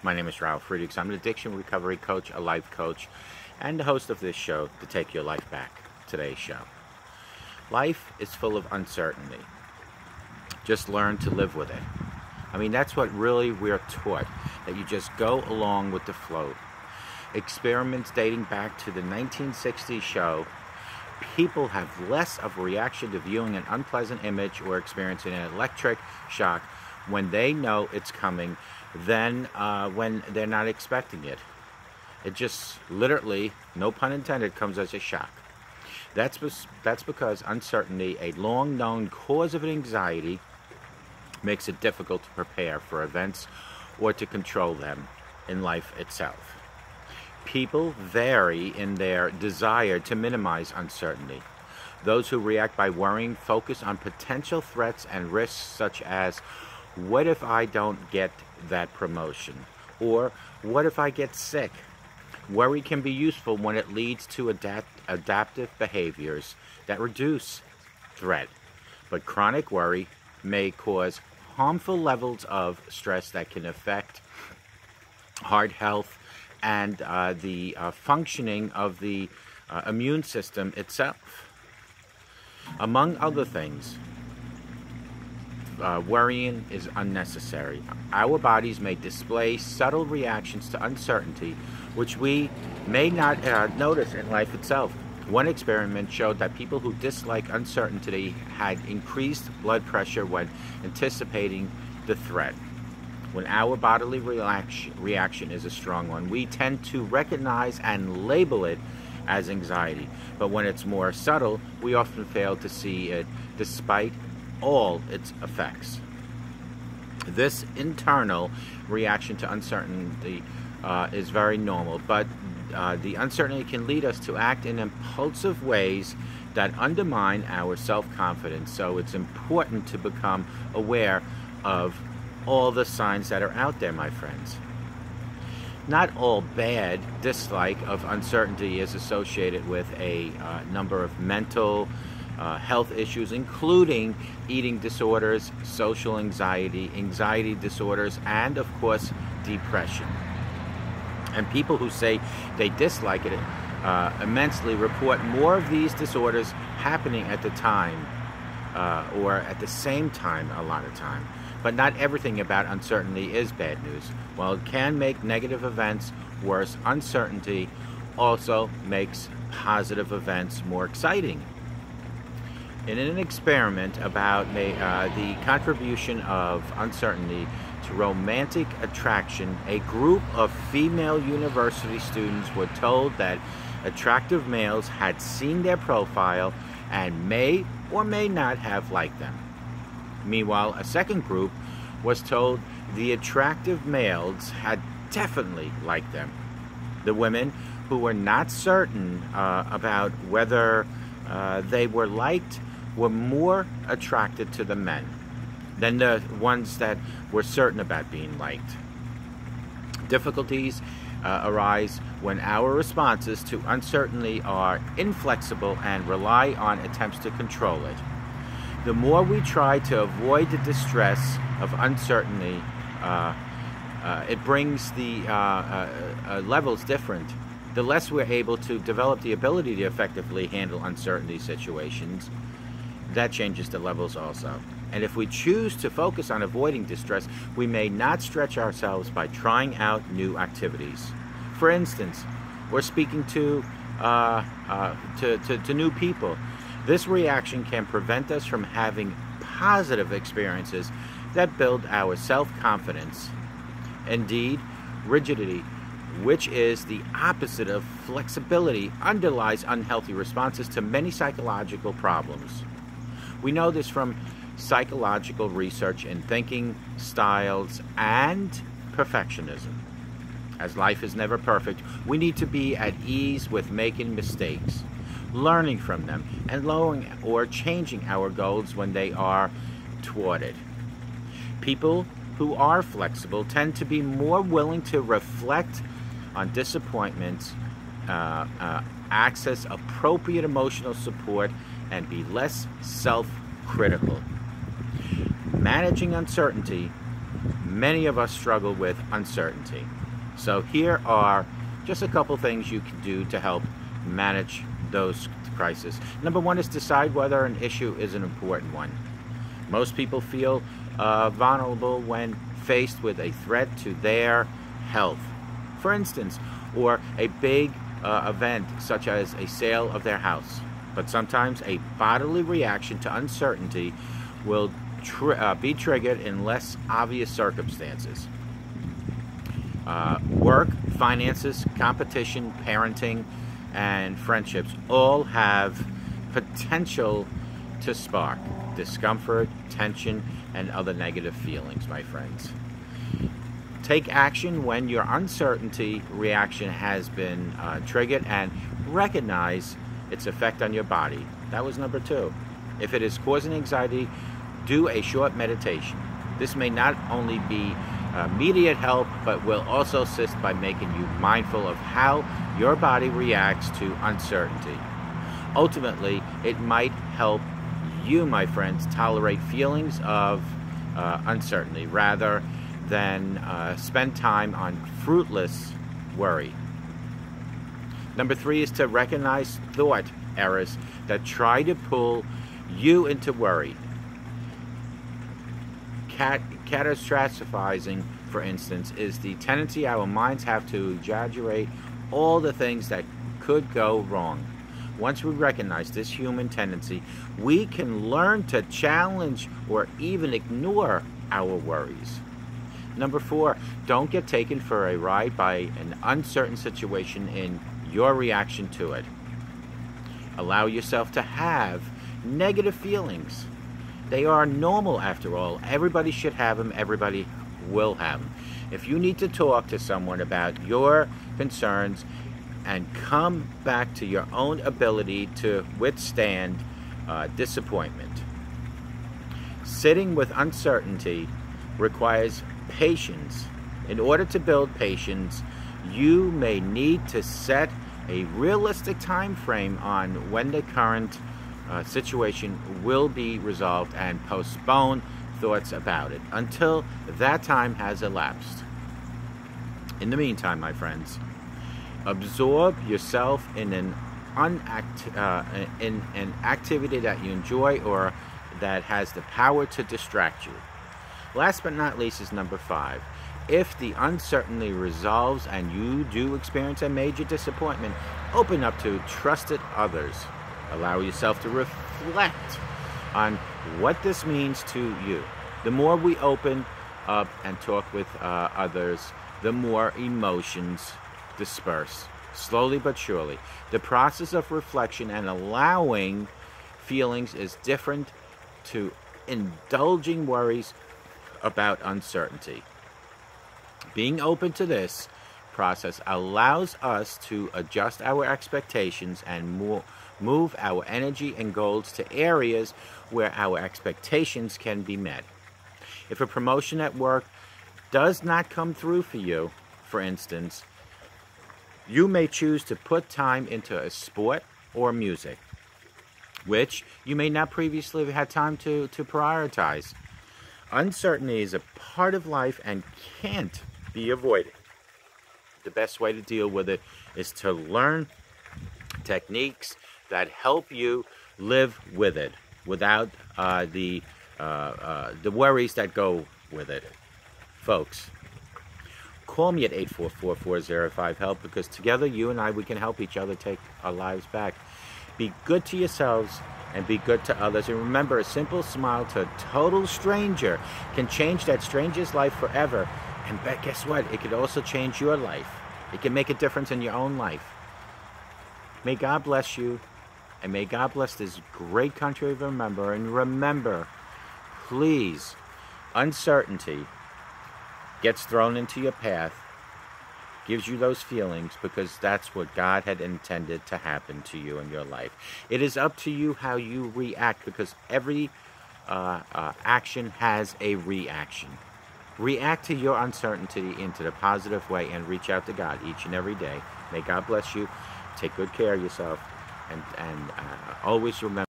My name is Ralf Friedrichs. I'm an addiction recovery coach, a life coach, and the host of this show, To Take Your Life Back, today's show. Life is full of uncertainty. Just learn to live with it. I mean, that's what really we're taught, that you just go along with the flow. Experiments dating back to the 1960s show people have less of a reaction to viewing an unpleasant image or experiencing an electric shock when they know it's coming than when they're not expecting it. It just literally, no pun intended, comes as a shock. That's because uncertainty, a long-known cause of anxiety, makes it difficult to prepare for events or to control them in life itself. People vary in their desire to minimize uncertainty. Those who react by worrying focus on potential threats and risks such as, what if I don't get that promotion? Or, what if I get sick? Worry can be useful when it leads to adaptive behaviors that reduce threat. But chronic worry may cause harmful levels of stress that can affect heart health and the functioning of the immune system itself. Among other things, worrying is unnecessary. Our bodies may display subtle reactions to uncertainty, which we may not notice in life itself. One experiment showed that people who dislike uncertainty had increased blood pressure when anticipating the threat. When our bodily reaction is a strong one, we tend to recognize and label it as anxiety. But when it's more subtle, we often fail to see it despite all its effects. This internal reaction to uncertainty is very normal, but the uncertainty can lead us to act in impulsive ways that undermine our self-confidence. So it's important to become aware of all the signs that are out there, my friends. Not all bad dislike of uncertainty is associated with a number of mental health issues, including eating disorders, social anxiety, anxiety disorders, and of course, depression. And people who say they dislike it immensely report more of these disorders happening at the time or at the same time a lot of time. But not everything about uncertainty is bad news. While it can make negative events worse, uncertainty also makes positive events more exciting. In an experiment about the contribution of uncertainty to romantic attraction, a group of female university students were told that attractive males had seen their profile and may or may not have liked them. Meanwhile, a second group was told the attractive males had definitely liked them. The women who were not certain about whether they were liked were more attracted to the men than the ones that were certain about being liked. Difficulties arise when our responses to uncertainty are inflexible and rely on attempts to control it. The more we try to avoid the distress of uncertainty, it brings the levels different. The less we're able to develop the ability to effectively handle uncertainty situations, that changes the levels also. And if we choose to focus on avoiding distress, we may not stretch ourselves by trying out new activities. For instance, we're speaking to new people. This reaction can prevent us from having positive experiences that build our self-confidence. Indeed, rigidity, which is the opposite of flexibility, underlies unhealthy responses to many psychological problems. We know this from psychological research in thinking styles and perfectionism. As life is never perfect, we need to be at ease with making mistakes, learning from them, and lowering or changing our goals when they are thwarted. People who are flexible tend to be more willing to reflect on disappointments, access appropriate emotional support, and be less self-critical. Managing uncertainty many of us struggle with uncertainty. So here are just a couple things you can do to help manage those crises. Number one is decide whether an issue is an important one. Most people feel vulnerable when faced with a threat to their health, for instance, or a big event such as a sale of their house. But sometimes a bodily reaction to uncertainty will be triggered in less obvious circumstances. Work, finances, competition, parenting, and friendships all have potential to spark discomfort, tension, and other negative feelings, my friends. Take action when your uncertainty reaction has been triggered and recognize its effect on your body. That was number two. If it is causing anxiety, do a short meditation. This may not only be immediate help, but will also assist by making you mindful of how your body reacts to uncertainty. Ultimately, it might help you, my friends, tolerate feelings of uncertainty rather than spend time on fruitless worry. Number three is to recognize thought errors that try to pull you into worry. Catastrophizing, for instance, is the tendency our minds have to exaggerate all the things that could go wrong. Once we recognize this human tendency, we can learn to challenge or even ignore our worries. Number four, don't get taken for a ride by an uncertain situation in your reaction to it. Allow yourself to have negative feelings. They are normal after all. Everybody should have them. Everybody will have them. If you need to talk to someone about your concerns and come back to your own ability to withstand disappointment. Sitting with uncertainty requires patience. In order to build patience, you may need to set a realistic time frame on when the current situation will be resolved and postpone thoughts about it until that time has elapsed. In the meantime, my friends, absorb yourself in an activity that you enjoy or that has the power to distract you. Last but not least is number five. If the uncertainty resolves and you do experience a major disappointment, open up to trusted others. Allow yourself to reflect on what this means to you. The more we open up and talk with others, the more emotions disperse, slowly but surely. The process of reflection and allowing feelings is different to indulging worries about uncertainty. Being open to this process allows us to adjust our expectations and move our energy and goals to areas where our expectations can be met. If a promotion at work does not come through for you, for instance, you may choose to put time into a sport or music, which you may not previously have had time to prioritize. Uncertainty is a part of life and can't be avoided. The best way to deal with it is to learn techniques that help you live with it without the worries that go with it. Folks, call me at 844-405-HELP because together you and I, we can help each other take our lives back. Be good to yourselves and be good to others. And remember, a simple smile to a total stranger can change that stranger's life forever. And guess what? It could also change your life. It can make a difference in your own life. May God bless you, and may God bless this great country of remember. And remember, please, uncertainty gets thrown into your path, gives you those feelings because that's what God had intended to happen to you in your life. It is up to you how you react because every action has a reaction. React to your uncertainty into the positive way and reach out to God each and every day. May God bless you. Take good care of yourself and always remember